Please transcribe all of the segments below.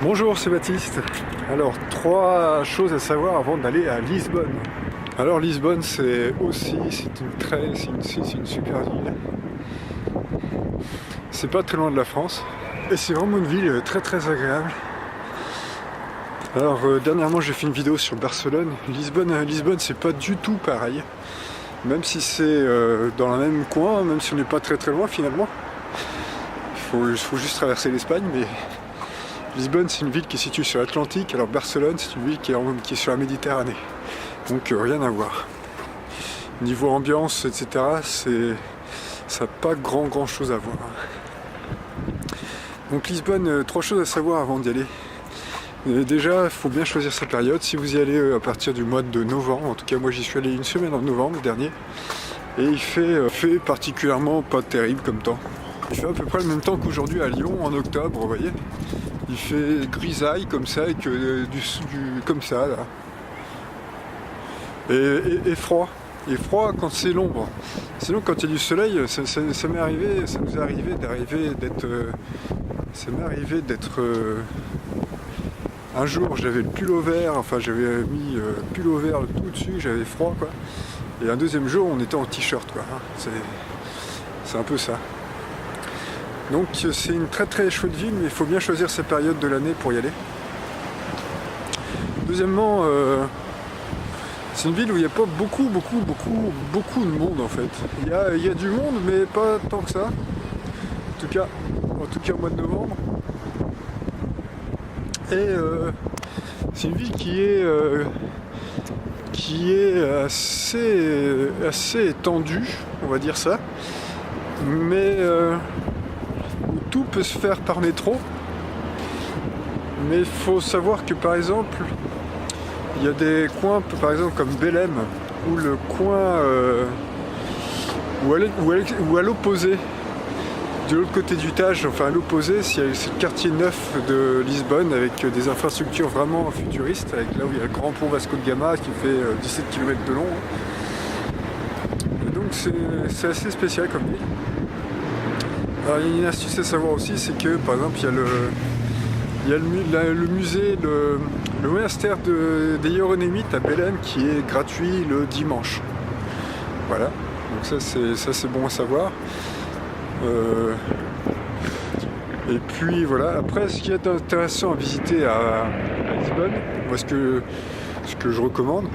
Bonjour, c'est Baptiste. Alors, 3 choses à savoir avant d'aller à Lisbonne. Alors, Lisbonne, c'est une super ville. C'est pas très loin de la France. Et c'est vraiment une ville très très agréable. Alors, dernièrement, j'ai fait une vidéo sur Barcelone. Lisbonne, c'est pas du tout pareil. Même si c'est dans le même coin, même si on n'est pas très très loin finalement. Il faut juste traverser l'Espagne, mais Lisbonne, c'est une ville qui est située sur l'Atlantique, alors Barcelone, c'est une ville qui est sur la Méditerranée. Donc rien à voir. Niveau ambiance, etc., ça n'a pas grand chose à voir. Donc Lisbonne, 3 choses à savoir avant d'y aller. Déjà, il faut bien choisir sa période. Si vous y allez à partir du mois de novembre, en tout cas moi j'y suis allé une semaine en novembre dernier, et il fait particulièrement pas terrible comme temps. Il fait à peu près le même temps qu'aujourd'hui à Lyon en octobre, vous voyez. Il fait grisaille comme ça, avec comme ça là. Et froid. Et froid quand c'est l'ombre. Sinon quand il y a du soleil, ça m'est arrivé, ça nous est arrivé d'être un jour j'avais le pull vert, enfin j'avais mis pull vert tout dessus, j'avais froid quoi. Et un deuxième jour on était en t-shirt quoi. C'est un peu ça. Donc c'est une très très chouette ville, mais il faut bien choisir sa période de l'année pour y aller. Deuxièmement, c'est une ville où il n'y a pas beaucoup de monde en fait. Il y a du monde, mais pas tant que ça. En tout cas au mois de novembre. Et c'est une ville qui est assez étendue, on va dire ça. Mais tout peut se faire par métro, mais il faut savoir que par exemple il y a des coins par exemple comme Belém où le coin où à l'opposé de l'autre côté du Tage, enfin à l'opposé c'est le quartier neuf de Lisbonne avec des infrastructures vraiment futuristes, avec là où il y a le grand pont Vasco de Gama qui fait 17 km de long. Et donc c'est assez spécial comme ville. Alors, il y a une astuce à savoir aussi, c'est que par exemple il y a le musée, le monastère des Hieronymites à Belém qui est gratuit le dimanche. Voilà, donc ça c'est bon à savoir. Et puis voilà, après ce qui est intéressant à visiter à Lisbonne, moi ce que je recommande,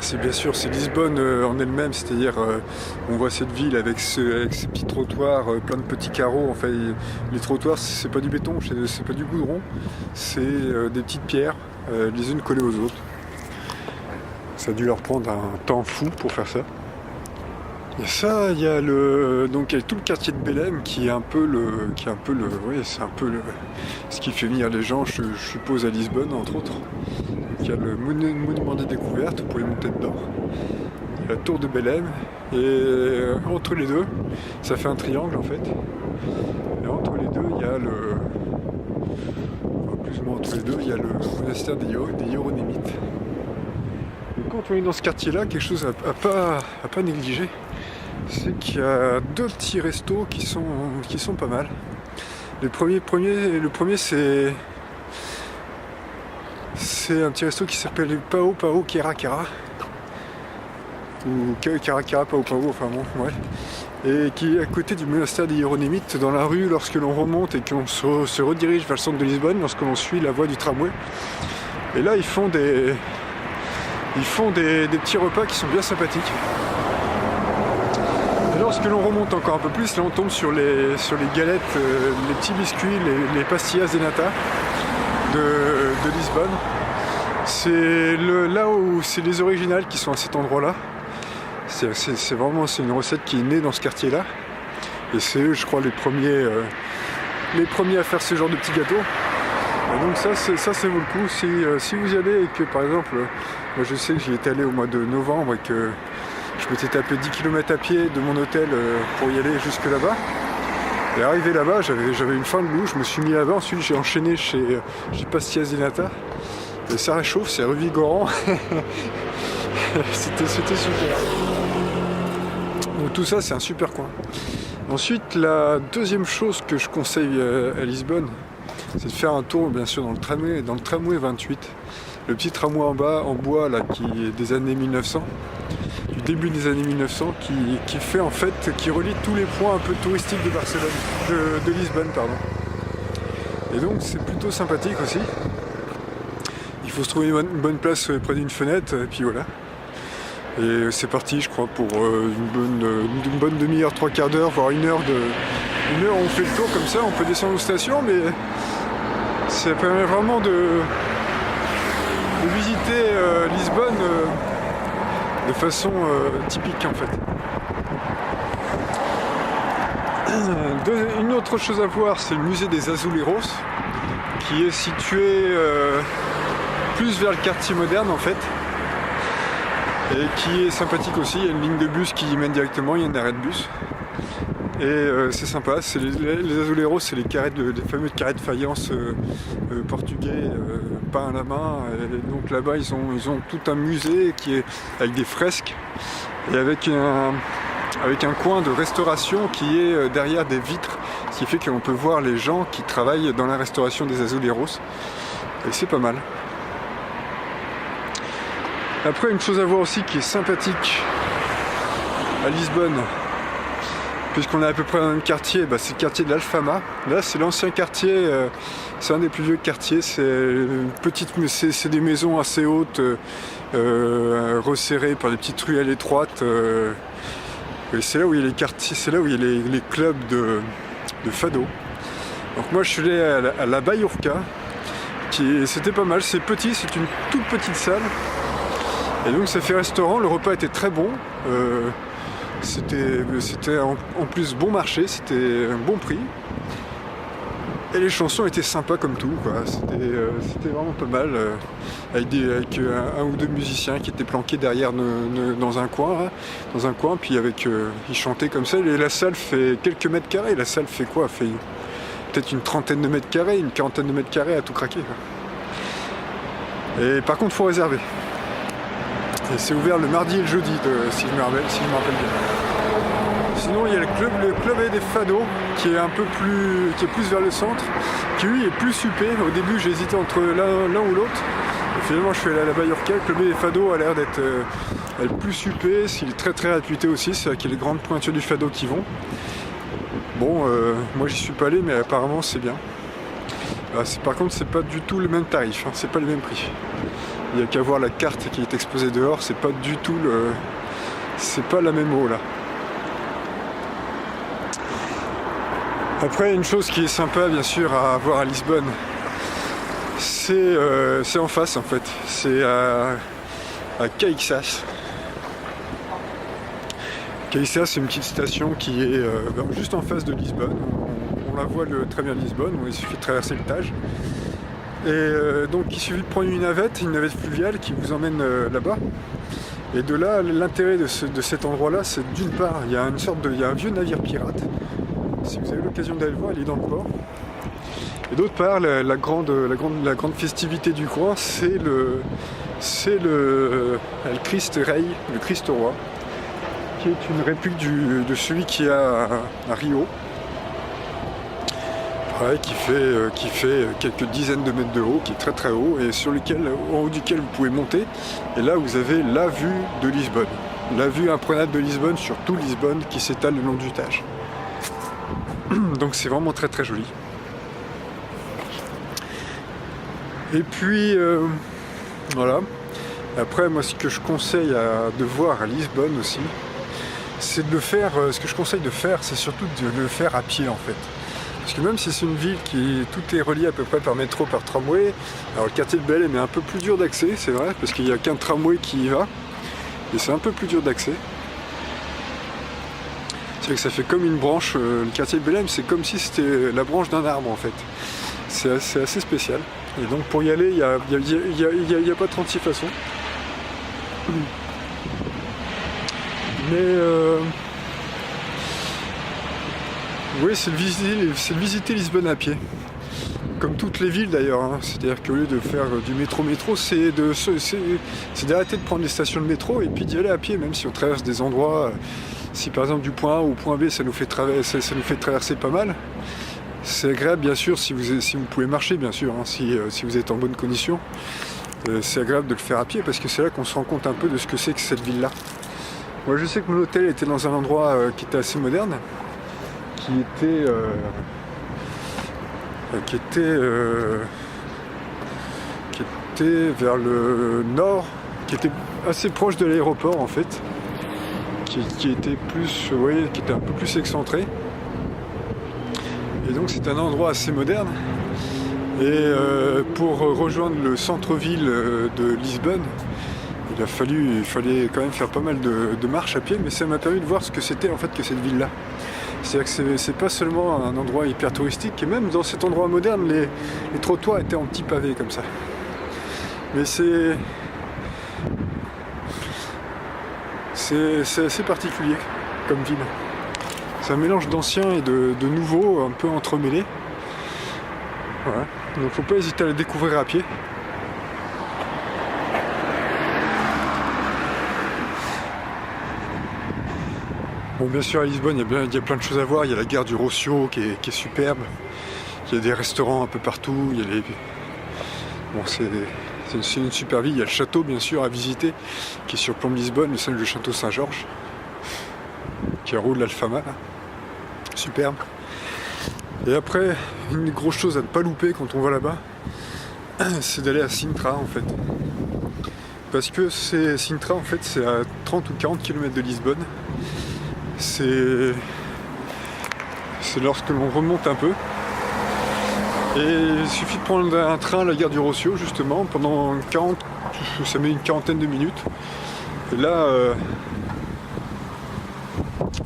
c'est bien sûr c'est Lisbonne en elle-même, c'est-à-dire on voit cette ville avec ses petits trottoirs, plein de petits carreaux. Enfin, les trottoirs c'est pas du béton, c'est pas du goudron, c'est des petites pierres les unes collées aux autres. Ça a dû leur prendre un temps fou pour faire ça. Et ça, il y a tout le quartier de Belém qui est un peu ce qui fait venir les gens, je suppose, à Lisbonne entre autres. Il y a le monument des découvertes, vous pouvez monter dedans. Il y a la tour de Belém, et entre les deux, ça fait un triangle en fait. Et entre les deux, il y a plus ou moins entre les deux, il y a le monastère des Hieronymites. Et quand on est dans ce quartier-là, quelque chose à pas négliger, c'est qu'il y a 2 petits restos qui sont pas mal. Le premier c'est un petit resto qui s'appelle Pao Kera Kera, ou Kera Kera Pao, enfin bon, ouais. Et qui est à côté du monastère des Hieronymites, dans la rue lorsque l'on remonte et qu'on se redirige vers le centre de Lisbonne, lorsque l'on suit la voie du tramway. Et là ils font des petits repas qui sont bien sympathiques. Et lorsque l'on remonte encore un peu plus, là on tombe sur les galettes, les petits biscuits, les pastillas de nata de Lisbonne. C'est là où c'est les originales qui sont à cet endroit-là. C'est vraiment une recette qui est née dans ce quartier-là. Et c'est eux, je crois, les premiers à faire ce genre de petits gâteaux. Et donc ça vaut le coup. Si vous y allez et que par exemple, moi je sais que j'y étais allé au mois de novembre et que je m'étais tapé 10 km à pied de mon hôtel pour y aller jusque là-bas. Et arrivé là-bas, j'avais une faim de loup, je me suis mis là-bas, ensuite j'ai enchaîné chez Pastillas di Nata. Et ça réchauffe, c'est revigorant. C'était super. Donc tout ça, c'est un super coin. Ensuite, la deuxième chose que je conseille à Lisbonne, c'est de faire un tour bien sûr dans le tramway 28. Le petit tramway en bas, en bois, là, qui est des années 1900, du début des années 1900, qui fait en fait, qui relie tous les points un peu touristiques de Barcelone, de Lisbonne, pardon. Et donc c'est plutôt sympathique aussi. Il faut se trouver une bonne place près d'une fenêtre, et puis voilà. Et c'est parti, je crois, pour une bonne demi-heure, 3/4 d'heure, voire une heure où on fait le tour comme ça. On peut descendre aux stations, mais ça permet vraiment de visiter Lisbonne de façon typique en fait. Une autre chose à voir, c'est le musée des Azuleros, qui est situé plus vers le quartier moderne en fait, et qui est sympathique aussi. Il y a une ligne de bus qui y mène directement, il y a un arrêt de bus. Et c'est sympa, les Azuleros, c'est les fameuses carrés de faïence portugais peints à la main. Et donc là-bas, ils ont tout un musée qui est avec des fresques et avec un coin de restauration qui est derrière des vitres, ce qui fait qu'on peut voir les gens qui travaillent dans la restauration des Azuleros. Et c'est pas mal. Après, une chose à voir aussi qui est sympathique à Lisbonne, puisqu'on est à peu près dans le même quartier, c'est le quartier de l'Alfama. Là, c'est l'ancien quartier, c'est un des plus vieux quartiers. C'est des maisons assez hautes, resserrées par des petites ruelles étroites. Et c'est là où il y a les quartiers, c'est là où il y a les clubs de fado. Donc moi, je suis allé à la Baiurca, c'était pas mal. C'est petit, c'est une toute petite salle. Et donc ça fait restaurant. Le repas était très bon. C'était en plus bon marché, c'était un bon prix. Et les chansons étaient sympas comme tout, quoi. C'était vraiment pas mal, avec un ou deux musiciens qui étaient planqués derrière dans un coin, puis ils chantaient comme ça. Et la salle fait quelques mètres carrés. La salle fait quoi? Fait peut-être une trentaine de mètres carrés, une quarantaine de mètres carrés à tout craquer, quoi. Et par contre, il faut réserver. Et c'est ouvert le mardi et le jeudi, si je me rappelle bien. Sinon, il y a le club des fados, qui est plus vers le centre, qui lui est plus huppé. Au début, j'ai hésité entre l'un ou l'autre. Et finalement, je suis allé à la Baiurca. Le club des fados a l'air d'être plus huppé. Il est très très réputé aussi. C'est qu'il y a les grandes pointures du fado qui vont. Bon, moi j'y suis pas allé, mais apparemment c'est bien. Par contre, c'est pas du tout le même tarif, hein, c'est pas le même prix. Il n'y a qu'à voir la carte qui est exposée dehors, c'est pas du tout c'est pas la même eau là. Après, une chose qui est sympa bien sûr à voir à Lisbonne, c'est en face en fait, c'est à Caixas. Caixas, c'est une petite station qui est juste en face de Lisbonne. On la voit très bien Lisbonne, il suffit de traverser le Tage. Et donc il suffit de prendre une navette fluviale qui vous emmène là-bas. Et de là, l'intérêt de cet endroit-là, c'est d'une part, il y a un vieux navire pirate. Si vous avez l'occasion d'aller le voir, il est dans le port. Et d'autre part, la grande festivité du coin, c'est le Christ Rei, le Christ roi, qui est une réplique de celui qui est à Rio. Qui fait quelques dizaines de mètres de haut, qui est très très haut, et en haut duquel vous pouvez monter. Et là, vous avez la vue de Lisbonne, la vue imprenable de Lisbonne sur tout Lisbonne qui s'étale le long du Tage. Donc c'est vraiment très très joli. Et puis voilà. Après, moi, ce que je conseille de voir à Lisbonne aussi, c'est de le faire. Ce que je conseille de faire, c'est surtout de le faire à pied en fait. Parce que même si c'est une ville tout est relié à peu près par métro, par tramway, alors le quartier de Belém est un peu plus dur d'accès, c'est vrai, parce qu'il n'y a qu'un tramway qui y va, et c'est un peu plus dur d'accès. C'est vrai que ça fait comme une branche, le quartier de Belém, c'est comme si c'était la branche d'un arbre en fait. C'est assez spécial. Et donc pour y aller, il n'y a pas 36 façons. Mais oui, c'est de visiter Lisbonne à pied. Comme toutes les villes d'ailleurs, hein. C'est-à-dire qu'au lieu de faire du métro, c'est d'arrêter de prendre les stations de métro et puis d'y aller à pied, même si on traverse des endroits. Si par exemple du point A au point B ça nous fait traverser pas mal, C'est agréable bien sûr si vous pouvez marcher, bien sûr, hein, si vous êtes en bonne condition. C'est agréable de le faire à pied parce que c'est là qu'on se rend compte un peu de ce que c'est que cette ville-là. Moi je sais que mon hôtel était dans un endroit qui était assez moderne, qui était vers le nord, qui était assez proche de l'aéroport en fait, qui était plus, vous voyez, qui était un peu plus excentré. Et donc c'est un endroit assez moderne. Et pour rejoindre le centre-ville de Lisbonne, il fallait quand même faire pas mal de marches à pied, mais ça m'a permis de voir ce que c'était en fait que cette ville-là. C'est-à-dire que c'est pas seulement un endroit hyper touristique, et même dans cet endroit moderne, les trottoirs étaient en petits pavés comme ça. Mais c'est assez particulier comme ville. C'est un mélange d'anciens et de nouveaux, un peu entremêlés. Voilà. Donc faut pas hésiter à la découvrir à pied. Bon, bien sûr à Lisbonne il y a plein de choses à voir. Il y a la gare du Rocio qui est superbe. Il y a des restaurants un peu partout. Il y a les... Bon, c'est une super ville. Il y a le château bien sûr à visiter qui surplombe Lisbonne, le château Saint-Georges qui est en haut de l'Alfama. Superbe. Et après, une grosse chose à ne pas louper quand on va là-bas, c'est d'aller à Sintra en fait. Parce que Sintra en fait c'est à 30 ou 40 km de Lisbonne. C'est lorsque l'on remonte un peu. Et il suffit de prendre un train à la gare du Rocio justement pendant ça met une quarantaine de minutes. Et là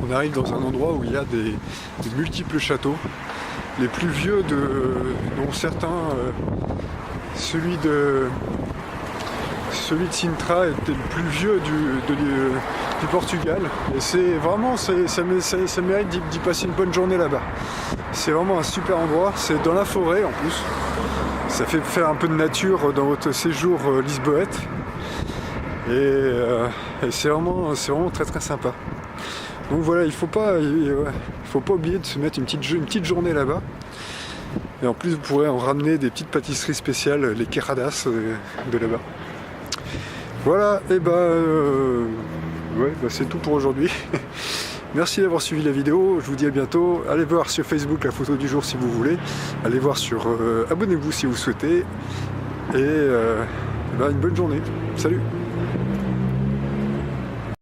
on arrive dans un endroit où il y a des multiples châteaux. Les plus vieux dont certains, celui de Sintra était le plus vieux du Portugal. Et c'est vraiment, ça mérite d'y passer une bonne journée là-bas. C'est vraiment un super endroit, c'est dans la forêt en plus. Ça fait faire un peu de nature dans votre séjour lisboète. Et c'est vraiment très très sympa. Donc voilà, il faut pas oublier de se mettre une petite journée là-bas. Et en plus, vous pourrez en ramener des petites pâtisseries spéciales, les queiradas de là-bas. Voilà, et c'est tout pour aujourd'hui. Merci d'avoir suivi la vidéo, je vous dis à bientôt. Allez voir sur Facebook la photo du jour si vous voulez. Allez voir abonnez-vous si vous souhaitez. Et une bonne journée. Salut!